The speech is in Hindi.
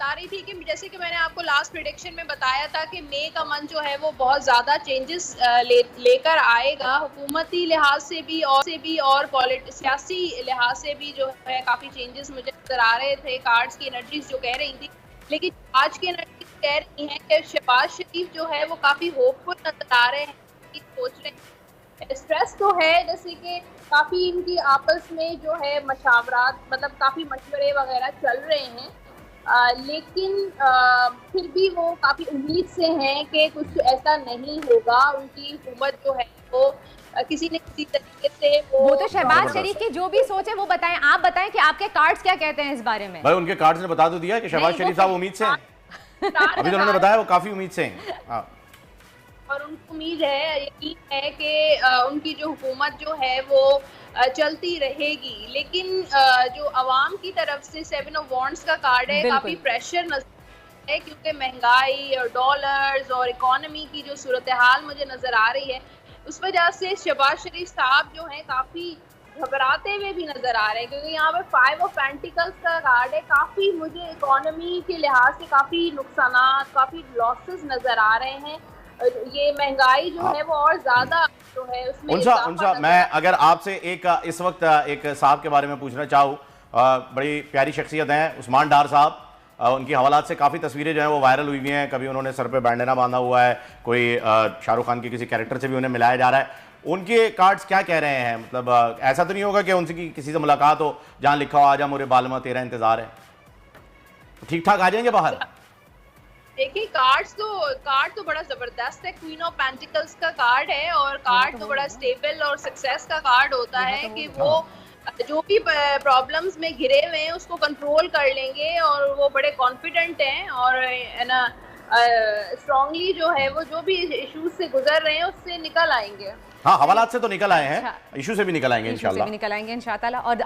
बता रही थी कि जैसे कि मैंने आपको लास्ट प्रेडिक्शन में बताया था कि मई का मंथ जो है वो बहुत ज़्यादा चेंजेस लेकर आएगा, हुकूमती लिहाज से भी और सियासी लिहाज से भी जो है काफ़ी चेंजेस मुझे नज़र आ रहे थे। कार्ड्स की एनर्जीज जो कह रही थी, लेकिन आज की एनर्जीज कह रही हैं कि शहबाज शरीफ जो है वो काफ़ी होपफुल नज़र आ रहे हैं, सोच रहे हैं। स्ट्रेस तो है, जैसे कि काफ़ी इनकी आपस में जो है मशावरात, मतलब काफ़ी मशवरे वगैरह चल रहे हैं, लेकिन फिर भी वो काफ़ी उम्मीद से हैं कि कुछ ऐसा नहीं होगा। उनकी हुकूमत जो है वो किसी न किसी तरीके से वो तो शहबाज शरीफ की जो भी सोच है वो बताएं। आप बताएं कि आपके कार्ड्स क्या कहते हैं इस बारे में। भाई उनके कार्ड्स ने बता तो दिया कि शहबाज शरीफ साहब उम्मीद से हैं। अभी तो उन्होंने बताया वो काफी उम्मीद से हैं। और उनको उम्मीद है, यकीन है कि उनकी जो हुकूमत जो है वो चलती रहेगी। लेकिन जो अवाम की तरफ से 7 ऑफ वांड्स का कार्ड है, काफ़ी प्रेशर नजर है, क्योंकि महंगाई और डॉलर्स और इकोनॉमी की जो सूरत हाल मुझे नज़र आ रही है, उस वजह से शहबाज शरीफ साहब जो हैं काफ़ी घबराते हुए भी नजर आ रहे हैं, क्योंकि यहाँ पे 5 ऑफ पेंटिकल्स का कार्ड है। काफ़ी मुझे इकोनॉमी के लिहाज से काफ़ी नुकसान, काफ़ी लॉसेस नज़र आ रहे हैं। ये महंगाई जो है वो और ज्यादा जो है उसमें उनसा मैं अगर आपसे एक इस वक्त एक साहब के बारे में पूछना चाहूँ, बड़ी प्यारी शख्सियत हैं उस्मान डार साहब। उनकी हवालात से काफ़ी तस्वीरें जो हैं वो वायरल हुई हुई हैं। कभी उन्होंने सर पे बैंडना बांधा हुआ है, कोई शाहरुख खान के किसी कैरेक्टर से भी उन्हें मिलाया जा रहा है। उनके कार्ड्स क्या कह रहे हैं? मतलब ऐसा तो नहीं होगा कि उनसे किसी से मुलाकात हो जहाँ लिखा हो आजा मोरे बालमा तेरा इंतजार है, ठीक ठाक आ जाएंगे बाहर? देखिए, कार्ड तो बड़ा जबरदस्त है। क्वीन ऑफ पेंटिकल्स का कार्ड है, और कार्ड तो बड़ा स्टेबल और सक्सेस का कार्ड होता है कि वो जो भी प्रॉब्लम्स में घिरे हुए हैं उसको कंट्रोल कर लेंगे, और वो बड़े कॉन्फिडेंट हैं और ना स्ट्रांगली जो है वो जो भी इश्यूज से गुजर रहे हैं उससे निकल आएंगे। हाँ, हवालात से तो निकल आए हैं, इशू से भी निकल आएंगे इंशाल्लाह। और